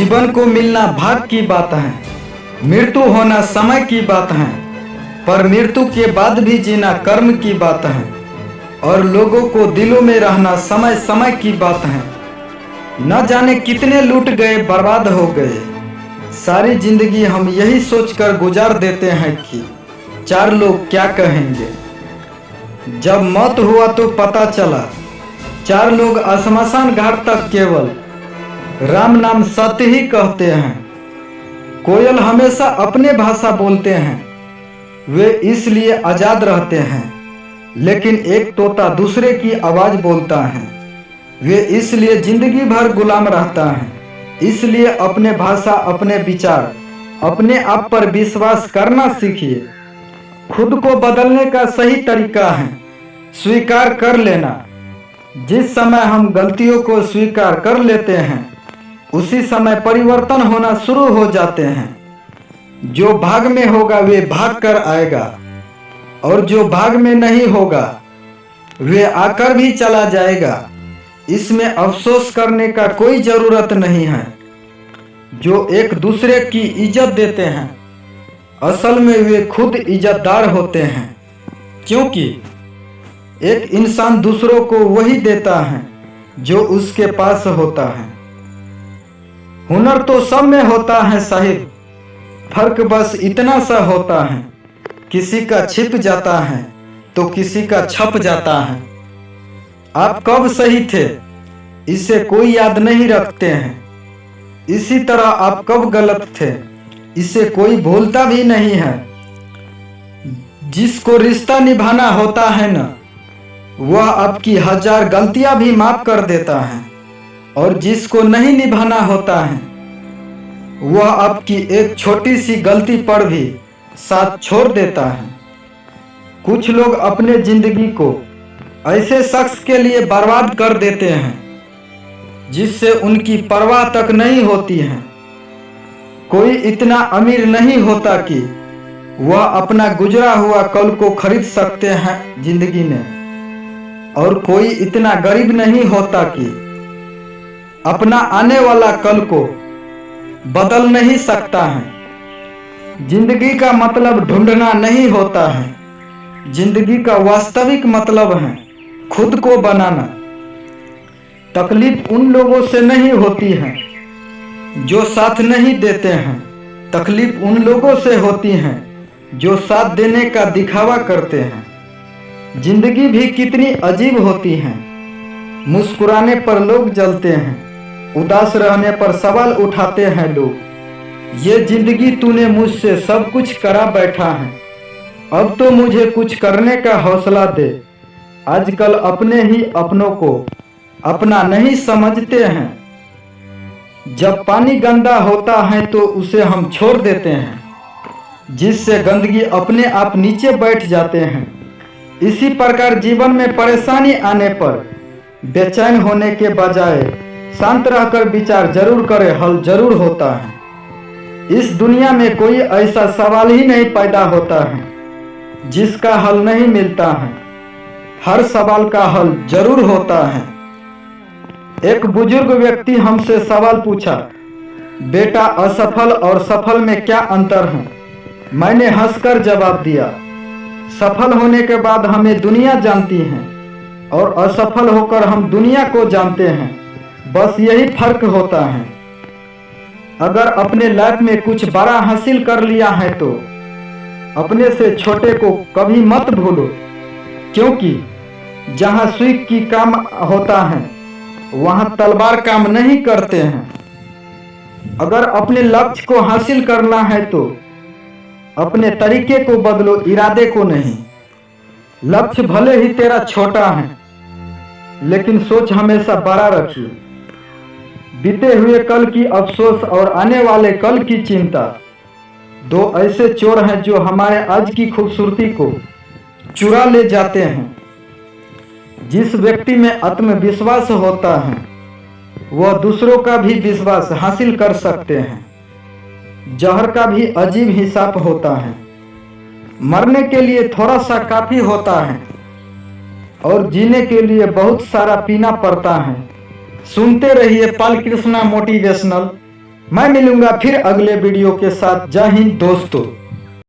जीवन को मिलना भाग्य की बात है, मृत्यु होना समय की बात है, पर मृत्यु के बाद भी जीना कर्म की बात है, और लोगों को दिलों में रहना समय समय की बात है। न जाने कितने लूट गए, बर्बाद हो गए। सारी जिंदगी हम यही सोचकर गुजार देते हैं कि चार लोग क्या कहेंगे। जब मौत हुआ तो पता चला चार लोग श्मशान घाट तक केवल राम नाम सत्य ही कहते हैं। कोयल हमेशा अपने भाषा बोलते हैं, वे इसलिए आजाद रहते हैं, लेकिन एक तोता दूसरे की आवाज बोलता है, वे इसलिए जिंदगी भर गुलाम रहता है। इसलिए अपने भाषा, अपने विचार, अपने आप पर विश्वास करना सीखिए। खुद को बदलने का सही तरीका है स्वीकार कर लेना। जिस समय हम गलतियों को स्वीकार कर लेते हैं उसी समय परिवर्तन होना शुरू हो जाते हैं। जो भाग में होगा वे भाग कर आएगा, और जो भाग में नहीं होगा वे आकर भी चला जाएगा। इसमें अफसोस करने का कोई जरूरत नहीं है। जो एक दूसरे की इज्जत देते हैं असल में वे खुद इज्जतदार होते हैं, क्योंकि एक इंसान दूसरों को वही देता है जो उसके पास होता है। हुनर तो सब में होता है साहिब, फर्क बस इतना सा होता है, किसी का छिप जाता है तो किसी का छप जाता है। आप कब सही थे इसे कोई याद नहीं रखते हैं, इसी तरह आप कब गलत थे इसे कोई भूलता भी नहीं है। जिसको रिश्ता निभाना होता है ना, वह आपकी 1000 गलतियां भी माफ कर देता है, और जिसको नहीं निभाना होता है वह आपकी एक छोटी सी गलती पर भी साथ छोड़ देता है। कुछ लोग अपने जिंदगी को ऐसे शख्स के लिए बर्बाद कर देते हैं जिससे उनकी परवाह तक नहीं होती है। कोई इतना अमीर नहीं होता कि वह अपना गुजरा हुआ कल को खरीद सकते हैं जिंदगी में, और कोई इतना गरीब नहीं होता कि अपना आने वाला कल को बदल नहीं सकता है। जिंदगी का मतलब ढूंढना नहीं होता है, जिंदगी का वास्तविक मतलब है खुद को बनाना। तकलीफ उन लोगों से नहीं होती है जो साथ नहीं देते हैं, तकलीफ उन लोगों से होती है जो साथ देने का दिखावा करते हैं। जिंदगी भी कितनी अजीब होती है, मुस्कुराने पर लोग जलते हैं, उदास रहने पर सवाल उठाते हैं लोग। ये जिंदगी तूने मुझसे सब कुछ करा बैठा है, अब तो मुझे कुछ करने का हौसला दे। आजकल अपने ही अपनों को अपना नहीं समझते हैं। जब पानी गंदा होता है तो उसे हम छोड़ देते हैं, जिससे गंदगी अपने आप नीचे बैठ जाते हैं। इसी प्रकार जीवन में परेशानी आने पर बेचैन होने के बजाय शांत रहकर विचार जरूर करे, हल जरूर होता है। इस दुनिया में कोई ऐसा सवाल ही नहीं पैदा होता है जिसका हल नहीं मिलता है, हर सवाल का हल जरूर होता है। एक बुजुर्ग व्यक्ति हमसे सवाल पूछा, बेटा असफल और सफल में क्या अंतर है? मैंने हंसकर जवाब दिया, सफल होने के बाद हमें दुनिया जानती है और असफल होकर हम दुनिया को जानते हैं, बस यही फर्क होता है। अगर अपने लाइफ में कुछ बड़ा हासिल कर लिया है तो अपने से छोटे को कभी मत भूलो, क्योंकि जहां सुई की काम होता है वहां तलवार काम नहीं करते हैं। अगर अपने लक्ष्य को हासिल करना है तो अपने तरीके को बदलो, इरादे को नहीं। लक्ष्य भले ही तेरा छोटा है लेकिन सोच हमेशा बड़ा रखिए। बीते हुए कल की अफसोस और आने वाले कल की चिंता दो ऐसे चोर हैं जो हमारे आज की खूबसूरती को चुरा ले जाते हैं। जिस व्यक्ति में आत्मविश्वास होता है वह दूसरों का भी विश्वास हासिल कर सकते हैं। जहर का भी अजीब हिसाब होता है, मरने के लिए थोड़ा सा काफी होता है और जीने के लिए बहुत सारा पीना पड़ता है। सुनते रहिए पाल कृष्णा मोटिवेशनल। मैं मिलूंगा फिर अगले वीडियो के साथ। जय हिंद दोस्तों।